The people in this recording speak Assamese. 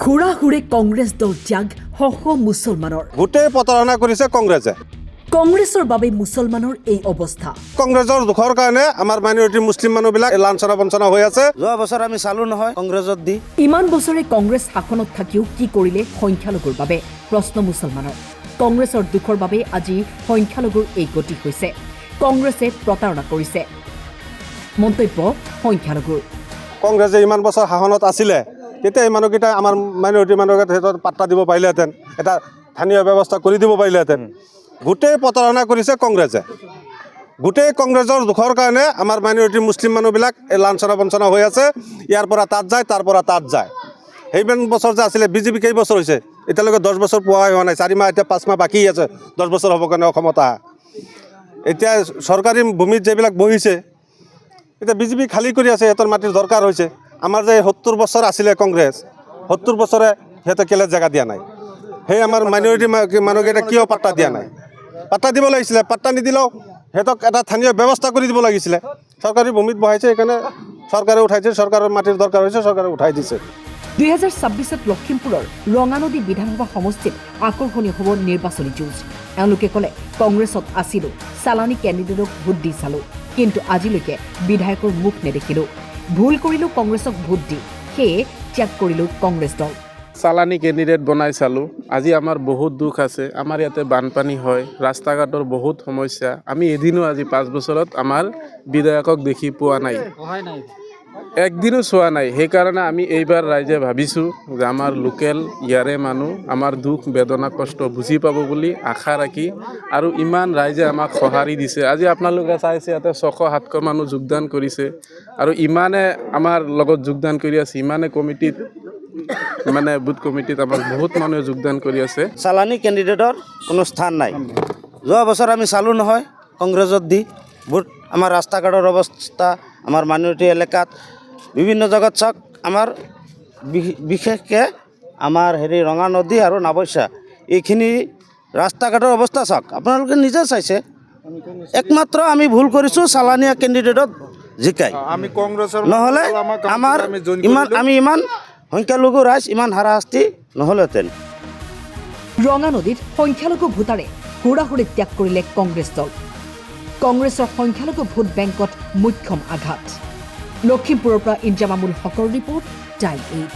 খুৰাহুৰে কংগ্ৰেছ দল ত্যাগ শহ মুছলমানৰ গোটেই প্ৰতাৰণা কৰিছে কংগ্ৰেছে। কংগ্ৰেছৰ বাবে মুছলমানৰ এই অৱস্থা। কংগ্ৰেছৰ দুখৰ কাৰণে আমাৰ মাইনৰিটি মুছলিম মানুহবিলাক লাঞ্ছনা বঞ্চনা হৈ আছে। যোৱা বছৰ আমি চালো নহয় কংগ্ৰেছত দি। ইমান বছৰে কংগ্ৰেছ শাসনত থাকিও কি কৰিলে সংখ্যালঘুৰ বাবে প্ৰশ্ন মুছলমানৰ। কংগ্ৰেছৰ দুখৰ বাবে আজি সংখ্যালঘুৰ এই গতি হৈছে। কংগ্ৰেছে প্ৰতাৰণা কৰিছে মন্তব্য সংখ্যালঘুৰ। কংগ্ৰেছে ইমান বছৰ শাসনত আছিলে, তেতিয়া এই মানুহকেইটা আমাৰ মাইনৰিটি মানুহকেইটা পাত্তা দিব পাৰিলেহেঁতেন, এটা স্থানীয় ব্যৱস্থা কৰি দিব পাৰিলেহেঁতেন। গোটেই প্ৰতাৰণা কৰিছে কংগ্ৰেছে। গোটেই কংগ্ৰেছৰ দুখৰ কাৰণে আমাৰ মাইনৰিটি মুছলিম মানুহবিলাক লাঞ্ছনা বঞ্চনা হৈ আছে। ইয়াৰ পৰা তাত যায়, তাৰ পৰা তাত যায়। সেইমান বছৰ যে আছিলে, বিজেপি কেইবছৰ হৈছে এতিয়ালৈকে 10 বছৰ পোৱাই হোৱা নাই। 4 মাহ, এতিয়া 5 মাহ বাকী আছে 10 বছৰ হ'ব কাৰণে অসমত আহা। এতিয়া চৰকাৰী ভূমিত যিবিলাক বহিছে, এতিয়া বিজেপি খালী কৰি আছে, সিহঁতৰ মাটিৰ দৰকাৰ হৈছে। আমাৰ যে 70 বছৰ আছিলে কংগ্ৰেছ, 70 বছৰে সিহঁতে কেলে জেগা দিয়া নাই। সেই আমাৰ মাইনৰিটি মানুহকেইটা কিয় পাত্তা দিয়া নাই? পাত্তা দিব লাগিছিলে। পাত্তা নিদিলেও সিহঁতক এটা স্থানীয় ব্যৱস্থা কৰি দিব লাগিছিলে। চৰকাৰী ভূমিত বহাইছে, সেইকাৰণে চৰকাৰে উঠাইছে। চৰকাৰৰ মাটিৰ দৰকাৰ হৈছে, চৰকাৰে উঠাই দিছে। 2026ত লখিমপুৰৰ ৰঙানদী বিধানসভা সমষ্টিত আকৰ্ষণীয় হ'ব নিৰ্বাচনী যুঁজ। এওঁলোকে ক'লে, কংগ্ৰেছত আছিলো, চালানী কেণ্ডিডেটক ভোট দি চালো, কিন্তু আজিলৈকে বিধায়কৰ মুখ নেদেখিলো। ভুল কৰিলো কংগ্ৰেছক ভোট দি, সেয়ে ত্যাগ কৰিলো কংগ্ৰেছ দল। চালানী কেণ্ডিডেট বনাই চালোঁ। আজি আমাৰ বহুত দুখ আছে। আমাৰ ইয়াতে বানপানী হয়, ৰাস্তা ঘাটৰ বহুত সমস্যা। আমি এদিনো আজি 5 বছৰত আমাৰ বিধায়কক দেখি পোৱা নাই, একদিনো চোৱা নাই। সেইকাৰণে আমি এইবাৰ ৰাইজে ভাবিছোঁ যে আমাৰ লোকেল ইয়াৰে মানুহ আমাৰ দুখ বেদনা কষ্ট বুজি পাব বুলি আশা ৰাখি, আৰু ইমান ৰাইজে আমাক সঁহাৰি দিছে। আজি আপোনালোকে চাইছে ইয়াতে 600-700 মানুহ যোগদান কৰিছে, আৰু ইমানে আমাৰ লগত যোগদান কৰি আছে। ইমানে কমিটিত, মানে বুথ কমিটিত আমাৰ বহুত মানুহে যোগদান কৰি আছে। চালানী কেণ্ডিডেটৰ কোনো স্থান নাই। যোৱা বছৰ আমি চালো নহয় কংগ্ৰেছত দি ভোট। আমাৰ ৰাস্তা ঘাটৰ অৱস্থা, আমাৰ মাইনৰিটি এলেকাত বিভিন্ন জেগাত চাওক, আমাৰ বিশেষকৈ আমাৰ ৰঙা নদী আৰু নাৱৈচা, এইখিনি ৰাস্তা ঘাটৰ অৱস্থা চাওক, আপোনালোকে নিজে চাইছে। একমাত্ৰ আমি ভুল কৰিছোঁ চালানীয়া কেণ্ডিডেটত জিকাই। নহ'লে আমাৰ ইমান সংখ্যালঘু ৰাইজ ইমান হাৰাশাস্তি নহ'লহেঁতেন। ৰঙানদীত সংখ্যালঘু ভোটাৰে হুৰাহুৰি ত্যাগ কৰিলে কংগ্ৰেছ দল। কংগ্ৰেছৰ সংখ্যালঘু ভোট বেংকত মুখ্যম আঘাত। লখিমপুৰৰ পৰা ইন্দ্ৰামামুল হকৰ ৰিপৰ্ট, টাইম 8।